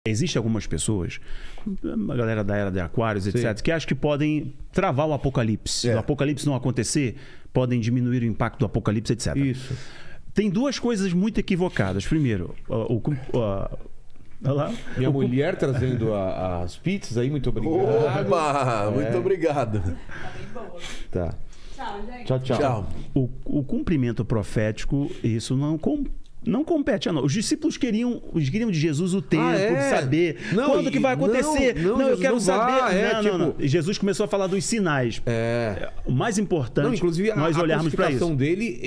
Existem algumas pessoas, a galera da era de Aquários, etc., Sim. que acham que podem travar o apocalipse. Se o apocalipse não acontecer, podem diminuir o impacto do apocalipse, etc. Isso. Tem duas coisas muito equivocadas. Primeiro, olha lá. Minha mulher trazendo as pizzas aí, muito obrigado. Opa, muito obrigado. Tá bem boa. Tá. Tchau, gente. Tchau, tchau. Tchau. O cumprimento profético, isso não compete a nós. Os discípulos queriam de Jesus o tempo, de saber quando que vai acontecer. Não, eu quero saber. Não. Jesus começou a falar dos sinais. O mais importante, inclusive, nós olharmos para isso. A dele,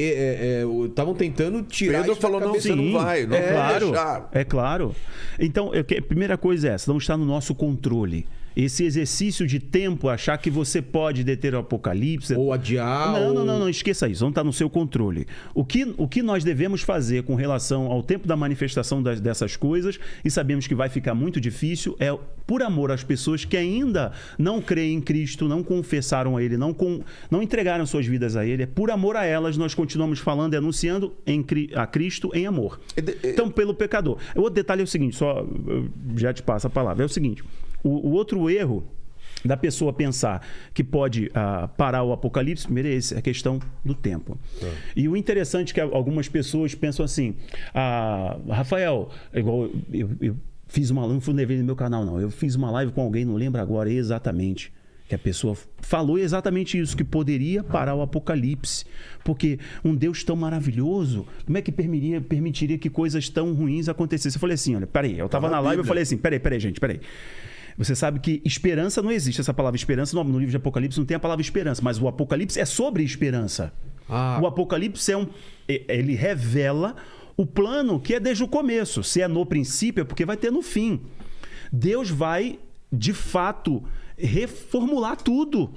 estavam tentando tirar Pedro isso falou, da não, cabeça. você não vai. Não vai deixar. É claro. Então, a primeira coisa é essa, não está no nosso controle. Esse exercício de tempo, achar que você pode deter o apocalipse... Ou adiar... Não, esqueça isso, não está no seu controle. O que nós devemos fazer com relação ao tempo da manifestação dessas coisas, e sabemos que vai ficar muito difícil, é por amor às pessoas que ainda não creem em Cristo, não confessaram a Ele, não entregaram suas vidas a Ele, é por amor a elas, nós continuamos falando e anunciando a Cristo em amor. Então, pelo pecador. O outro detalhe é o seguinte, eu já te passo a palavra, é o seguinte... O outro erro da pessoa pensar que pode parar o apocalipse, primeiro é esse, é a questão do tempo. E o interessante é que algumas pessoas pensam assim, Rafael, igual eu fiz uma live, não fui no meu canal não, eu fiz uma live com alguém, não lembro agora exatamente, que a pessoa falou exatamente isso, que poderia parar o apocalipse, porque um Deus tão maravilhoso, como é que permitiria que coisas tão ruins acontecessem? Eu falei assim, olha, peraí, eu estava na live, eu falei assim, peraí, gente. Você sabe que esperança não existe. Essa palavra esperança, no livro de Apocalipse não tem a palavra esperança, mas o Apocalipse é sobre esperança. O Apocalipse ele revela o plano que é desde o começo. Se é no princípio, é porque vai ter no fim. Deus vai, de fato, reformular tudo.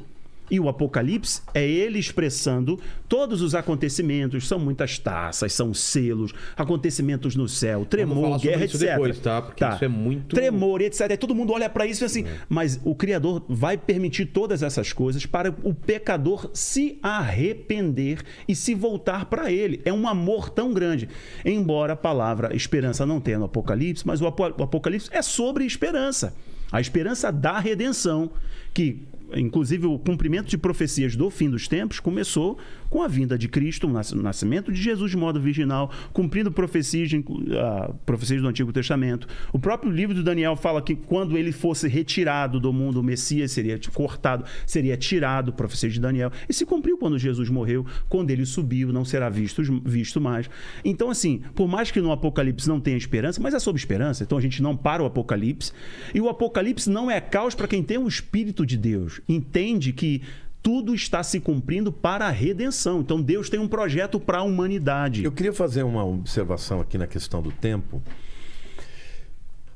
E o Apocalipse é ele expressando todos os acontecimentos, são muitas taças, são selos, acontecimentos no céu, tremor, guerra, etc. Depois, tá? Porque isso é muito... Tremor, etc. Aí todo mundo olha para isso e assim, mas o Criador vai permitir todas essas coisas para o pecador se arrepender e se voltar para ele. É um amor tão grande. Embora a palavra esperança não tenha no Apocalipse, mas o Apocalipse é sobre esperança. A esperança da redenção, que... Inclusive, o cumprimento de profecias do fim dos tempos começou com a vinda de Cristo, o nascimento de Jesus de modo virginal, cumprindo profecias do Antigo Testamento. O próprio livro de Daniel fala que quando ele fosse retirado do mundo, o Messias seria cortado, seria tirado, profecia de Daniel. E se cumpriu quando Jesus morreu, quando ele subiu, não será visto mais. Então, assim, por mais que no Apocalipse não tenha esperança, mas é sobre esperança, então a gente não para o Apocalipse. E o Apocalipse não é caos para quem tem o Espírito de Deus. Entende que tudo está se cumprindo para a redenção. Então Deus tem um projeto para a humanidade. Eu queria fazer uma observação aqui na questão do tempo.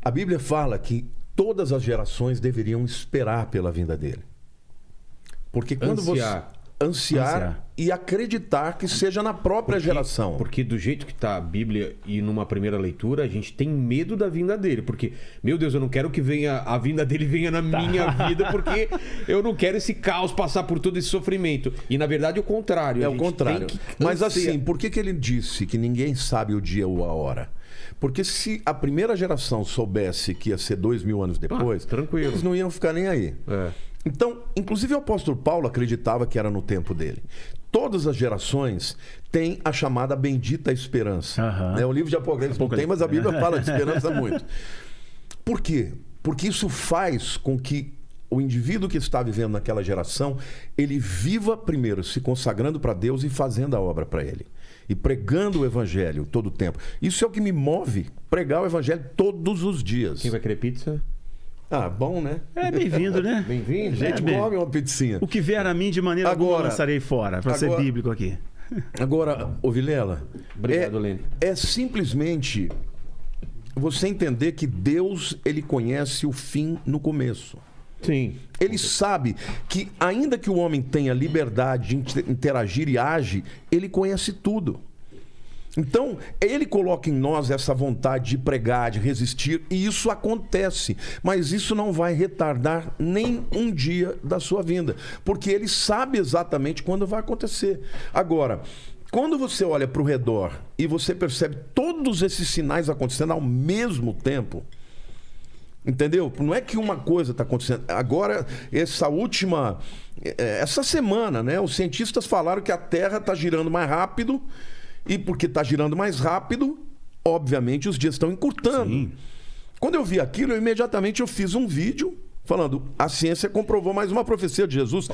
A Bíblia fala que todas as gerações deveriam esperar pela vinda dele. Porque quando ansiar e acreditar que seja na própria geração. Porque do jeito que está a Bíblia e numa primeira leitura, a gente tem medo da vinda dele. Porque, meu Deus, eu não quero que a vinda dele venha na minha vida, porque eu não quero esse caos, passar por todo esse sofrimento. E, na verdade, é o contrário. É o contrário. Mas assim, por que ele disse que ninguém sabe o dia ou a hora? Porque se a primeira geração soubesse que ia ser 2000 anos depois, tranquilo, eles não iam ficar nem aí. Então, inclusive o apóstolo Paulo acreditava que era no tempo dele. Todas as gerações têm a chamada bendita esperança. O livro de Apocalipse não tem, mas a Bíblia fala de esperança muito. Por quê? Porque isso faz com que o indivíduo que está vivendo naquela geração, ele viva primeiro se consagrando para Deus e fazendo a obra para ele. E pregando o evangelho todo o tempo. Isso é o que me move, pregar o evangelho todos os dias. Quem vai querer pizza? Bom, né? Bem-vindo, né? Bem-vindo. Gente, come uma pizzinha. O que vier a mim, de maneira alguma lançarei fora, para ser bíblico aqui. Agora, ô Vilela, obrigado, Lene. É simplesmente você entender que Deus, ele conhece o fim no começo. Sim. Ele sabe que, ainda que o homem tenha liberdade de interagir e age, ele conhece tudo. Então, ele coloca em nós essa vontade de pregar, de resistir, e isso acontece. Mas isso não vai retardar nem um dia da sua vinda, porque ele sabe exatamente quando vai acontecer. Agora, quando você olha para o redor e você percebe todos esses sinais acontecendo ao mesmo tempo, Entendeu? Não é que uma coisa está acontecendo. Agora, essa semana, né? Os cientistas falaram que a Terra está girando mais rápido, e porque está girando mais rápido, obviamente os dias estão encurtando. Sim. Quando eu vi aquilo, imediatamente eu fiz um vídeo falando: a ciência comprovou mais uma profecia de Jesus,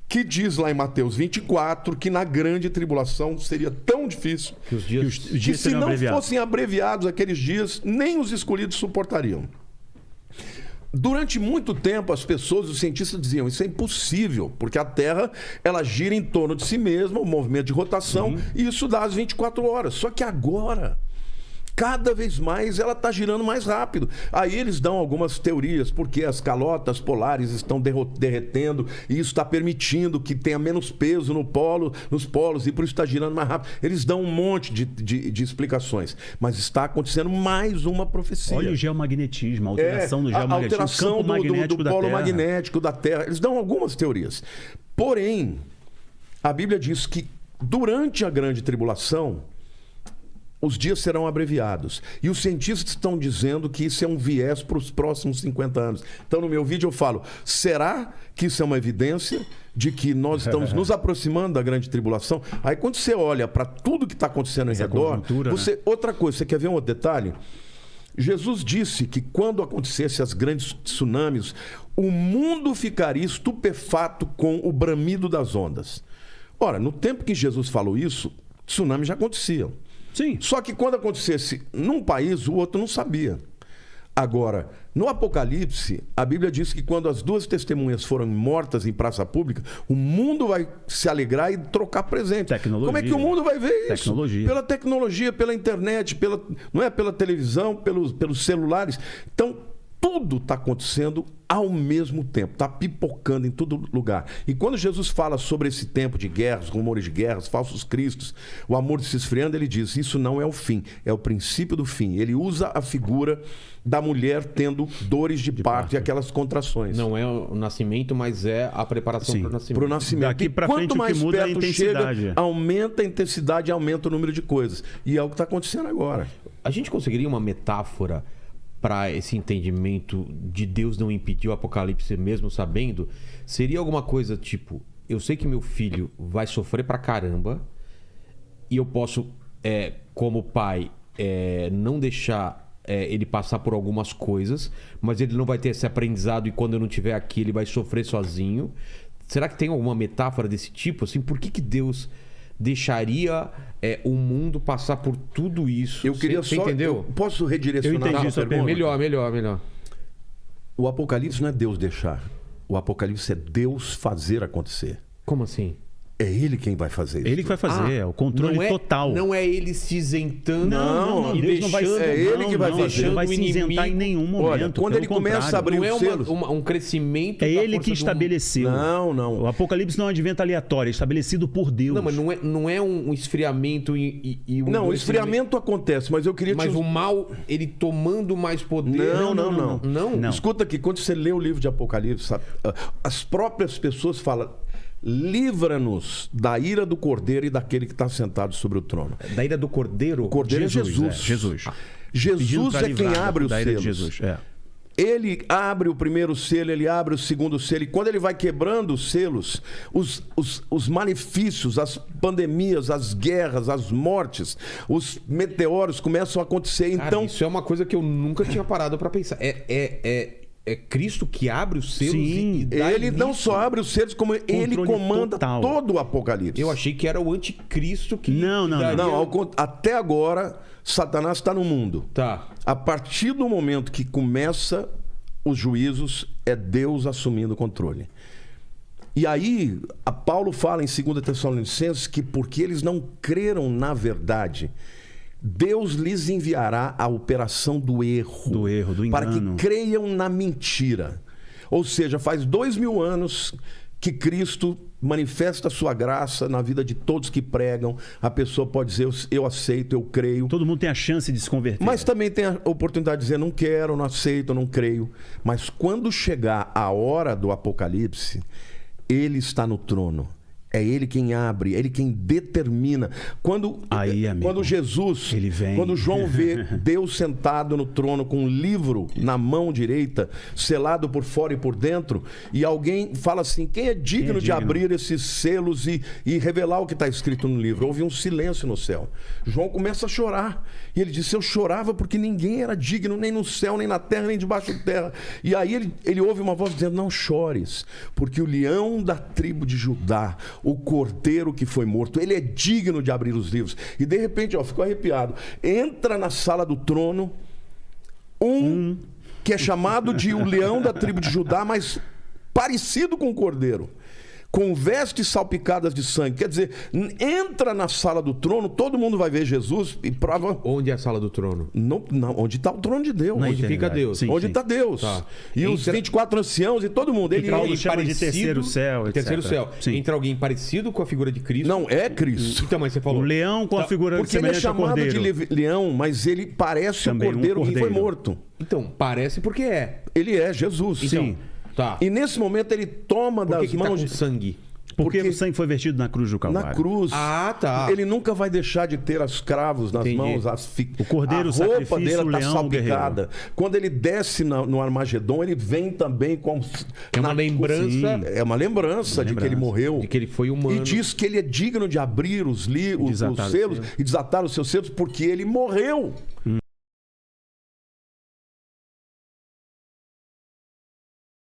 que diz lá em Mateus 24 que na grande tribulação seria tão difícil que os dias que se não fossem abreviados aqueles dias, nem os escolhidos suportariam. Durante muito tempo, as pessoas, os cientistas diziam: isso é impossível, porque a Terra ela gira em torno de si mesma, o movimento de rotação, e isso dá as 24 horas. Só que agora, cada vez mais ela está girando mais rápido. Aí eles dão algumas teorias, porque as calotas polares estão derretendo e isso está permitindo que tenha menos peso nos polos e por isso está girando mais rápido. Eles dão um monte de explicações. Mas está acontecendo mais uma profecia. Olha o geomagnetismo, a alteração do geomagnetismo, a alteração campo magnético do polo da Terra. magnético da Terra. Eles dão algumas teorias. Porém, a Bíblia diz que durante a grande tribulação, os dias serão abreviados. E os cientistas estão dizendo que isso é um viés para os próximos 50 anos. Então, no meu vídeo eu falo: será que isso é uma evidência de que nós estamos nos aproximando da grande tribulação? Aí, quando você olha para tudo que está acontecendo em redor, né? Outra coisa, você quer ver um outro detalhe? Jesus disse que quando acontecessem as grandes tsunamis, o mundo ficaria estupefato com o bramido das ondas. Ora, no tempo que Jesus falou isso, tsunamis já aconteciam. Sim. Só que quando acontecesse num país, o outro não sabia. Agora, no Apocalipse, a Bíblia diz que quando as duas testemunhas foram mortas em praça pública, o mundo vai se alegrar e trocar presente. Tecnologia. Como é que o mundo vai ver isso? Tecnologia. Pela tecnologia, pela internet, não é pela televisão, pelos celulares. Então, tudo está acontecendo ao mesmo tempo, está pipocando em todo lugar. E quando Jesus fala sobre esse tempo de guerras, rumores de guerras, falsos cristos, o amor se esfriando, ele diz: isso não é o fim, é o princípio do fim. Ele usa a figura da mulher tendo dores de parto e aquelas contrações. Não é o nascimento, mas é a preparação para o nascimento. Pro nascimento. Daqui para frente, quanto mais o que muda é a perto intensidade. chega, aumenta a intensidade, aumenta o número de coisas. E é o que está acontecendo agora. A gente conseguiria uma metáfora para esse entendimento de Deus não impedir o apocalipse mesmo sabendo? Seria alguma coisa tipo: eu sei que meu filho vai sofrer pra caramba e eu posso, como pai, não deixar ele passar por algumas coisas, mas ele não vai ter esse aprendizado e quando eu não estiver aqui ele vai sofrer sozinho. Será que tem alguma metáfora desse tipo? Assim, por que Deus deixaria o mundo passar por tudo isso? Eu queria Você só... entendeu? Posso redirecionar a sua pergunta? Melhor. O Apocalipse não é Deus deixar. O Apocalipse é Deus fazer acontecer. Como assim? É Ele quem vai fazer isso. Ele que vai fazer, é o controle total. Não é ele se isentando. Não, e Deus não vai deixando, é ele que vai fazer. Não vai se isentar em nenhum momento. Olha, quando ele começa a abrir não é os selos... um crescimento. É da ele força que estabeleceu. Não. O Apocalipse não é um advento aleatório, é estabelecido por Deus. Não, mas não é um esfriamento e um... Não, o esfriamento acontece, mas eu queria... Mas o mal, ele tomando mais poder... Não. Escuta aqui, quando você lê o livro de Apocalipse, as próprias pessoas falam: livra-nos da ira do Cordeiro e daquele que está sentado sobre o trono. Da ira do Cordeiro? O Cordeiro é Jesus. Jesus é quem abre os selos. Ele abre o primeiro selo, ele abre o segundo selo. E quando ele vai quebrando os selos, os malefícios, as pandemias, as guerras, as mortes, os meteoros começam a acontecer. Cara, então, isso é uma coisa que eu nunca tinha parado para pensar. É Cristo que abre os selos? Sim, e dá ele início. não só abre os selos, como ele comanda total. todo o Apocalipse. Eu achei que era o anticristo que... Não. Até agora, Satanás está no mundo. Tá. A partir do momento que começa os juízos, é Deus assumindo o controle. E aí, a Paulo fala em 2 Tessalonicenses que porque eles não creram na verdade, Deus lhes enviará a operação do erro. Do engano. Para que creiam na mentira. Ou seja, faz 2000 anos que Cristo manifesta a sua graça na vida de todos que pregam. A pessoa pode dizer: eu aceito, eu creio. Todo mundo tem a chance de se converter. Mas também tem a oportunidade de dizer: não quero, não aceito, não creio. Mas quando chegar a hora do Apocalipse, Ele está no trono. É ele quem abre, é ele quem determina. Quando Jesus, ele vem. Quando João vê Deus sentado no trono com um livro na mão direita, selado por fora e por dentro, e alguém fala assim: quem é digno de abrir esses selos e revelar o que está escrito no livro? Houve um silêncio no céu. João começa a chorar. E ele disse: eu chorava porque ninguém era digno, nem no céu, nem na terra, nem debaixo da terra. E aí ele ouve uma voz dizendo: não chores, porque o leão da tribo de Judá, o cordeiro que foi morto, ele é digno de abrir os livros. E de repente, ficou arrepiado. Entra na sala do trono que é chamado de o leão da tribo de Judá, mas parecido com o cordeiro, com vestes salpicadas de sangue. Quer dizer, entra na sala do trono, todo mundo vai ver Jesus e prova... Onde é a sala do trono? Não, onde está o trono de Deus. Onde fica Deus. Sim, onde está Deus. Tá. E os 24 anciãos e todo mundo. Ele chama de terceiro céu, etc. Terceiro céu. Sim. Entra alguém parecido com a figura de Cristo? Não, é Cristo. Então, mas você falou... O leão com a figura porque ele é chamado de leão, mas ele parece também um cordeiro que foi morto. Então, parece porque é. Ele é Jesus. Então, Sim. Tá. E nesse momento ele toma das mãos... Tá com sangue? Porque o sangue foi vertido na cruz do Calvário. Na cruz. Ah, tá. Ele nunca vai deixar de ter as cravos nas mãos. O cordeiro, a roupa dele o está leão, salpicada. Quando ele desce no Armagedon, ele vem também com... É uma lembrança... É uma lembrança de que ele morreu. De que ele foi humano. E diz que ele é digno de abrir os selos e desatar os seus selos, porque ele morreu